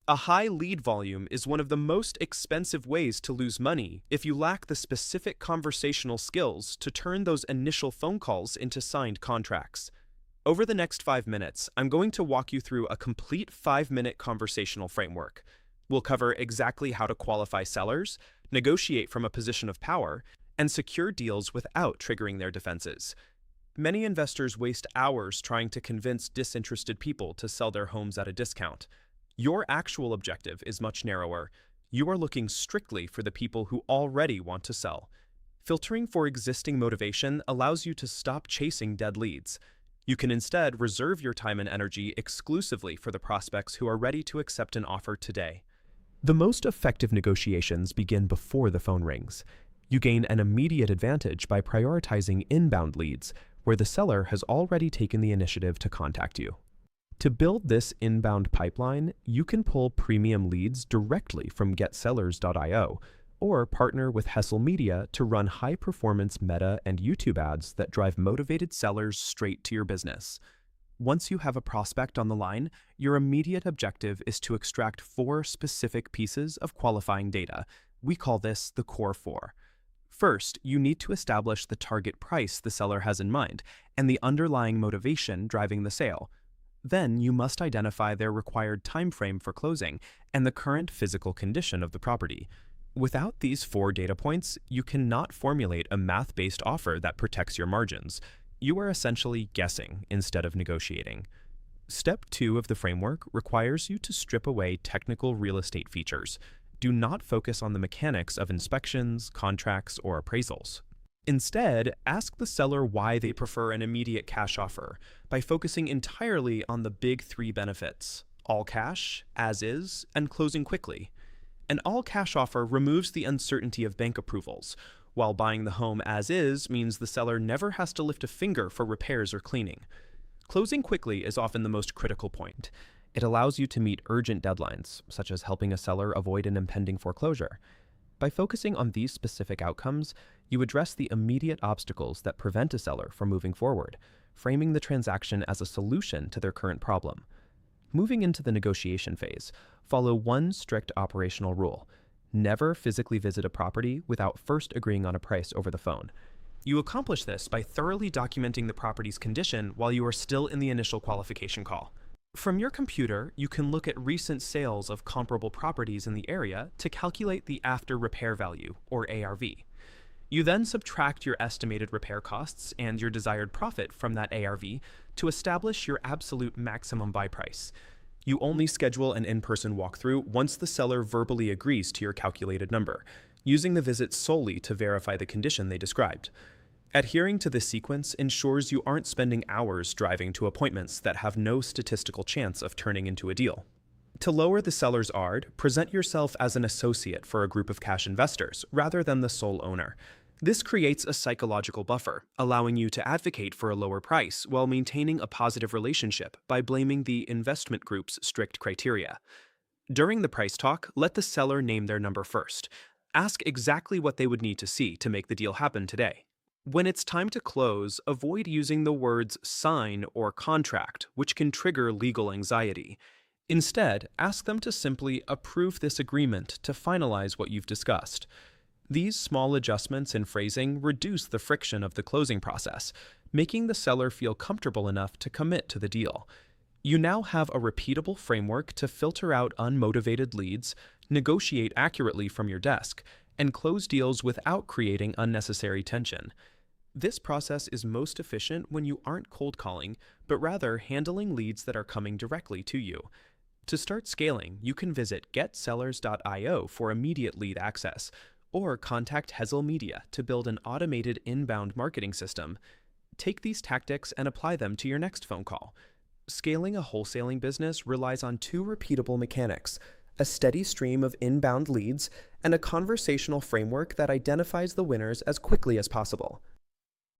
A high lead volume is one of the most expensive ways to lose money if you lack the specific conversational skills to turn those initial phone calls into signed contracts. Over the next 5 minutes, I'm going to walk you through a complete 5-minute conversational framework. We'll cover exactly how to qualify sellers, negotiate from a position of power, and secure deals without triggering their defenses. Many investors waste hours trying to convince disinterested people to sell their homes at a discount. Your actual objective is much narrower. You are looking strictly for the people who already want to sell. Filtering for existing motivation allows you to stop chasing dead leads. You can instead reserve your time and energy exclusively for the prospects who are ready to accept an offer today. The most effective negotiations begin before the phone rings. You gain an immediate advantage by prioritizing inbound leads, where the seller has already taken the initiative to contact you. To build this inbound pipeline, you can pull premium leads directly from GetSellers.io or partner with Wholesale Media to run high-performance Meta and YouTube ads that drive motivated sellers straight to your business. Once you have a prospect on the line, your immediate objective is to extract 4 specific pieces of qualifying data. We call this the Core 4. First, you need to establish the target price the seller has in mind and the underlying motivation driving the sale. Then you must identify their required time frame for closing and the current physical condition of the property. Without these 4 data points, you cannot formulate a math-based offer that protects your margins. You are essentially guessing instead of negotiating. Step 2 of the framework requires you to strip away technical real estate features. Do not focus on the mechanics of inspections, contracts, or appraisals. Instead, ask the seller why they prefer an immediate cash offer by focusing entirely on the big 3 benefits: all cash, as is, and closing quickly. An all-cash offer removes the uncertainty of bank approvals, while buying the home as is means the seller never has to lift a finger for repairs or cleaning. Closing quickly is often the most critical point. It allows you to meet urgent deadlines, such as helping a seller avoid an impending foreclosure. By focusing on these specific outcomes, you address the immediate obstacles that prevent a seller from moving forward, framing the transaction as a solution to their current problem. Moving into the negotiation phase, follow one strict operational rule: never physically visit a property without first agreeing on a price over the phone. You accomplish this by thoroughly documenting the property's condition while you are still in the initial qualification call. From your computer, you can look at recent sales of comparable properties in the area to calculate the after repair value, or ARV. You then subtract your estimated repair costs and your desired profit from that ARV to establish your absolute maximum buy price. You only schedule an in-person walkthrough once the seller verbally agrees to your calculated number, using the visit solely to verify the condition they described. Adhering to this sequence ensures you aren't spending hours driving to appointments that have no statistical chance of turning into a deal. To lower the seller's ARD, present yourself as an associate for a group of cash investors rather than the sole owner. This creates a psychological buffer, allowing you to advocate for a lower price while maintaining a positive relationship by blaming the investment group's strict criteria. During the price talk, let the seller name their number first. Ask exactly what they would need to see to make the deal happen today. When it's time to close, avoid using the words sign or contract, which can trigger legal anxiety. Instead, ask them to simply approve this agreement to finalize what you've discussed. These small adjustments in phrasing reduce the friction of the closing process, making the seller feel comfortable enough to commit to the deal. You now have a repeatable framework to filter out unmotivated leads, negotiate accurately from your desk, and close deals without creating unnecessary tension. This process is most efficient when you aren't cold calling, but rather handling leads that are coming directly to you. To start scaling, you can visit GetSellers.io for immediate lead access, or contact Wholesale Media to build an automated inbound marketing system. Take these tactics and apply them to your next phone call. Scaling a wholesaling business relies on 2 repeatable mechanics: a steady stream of inbound leads and a conversational framework that identifies the winners as quickly as possible.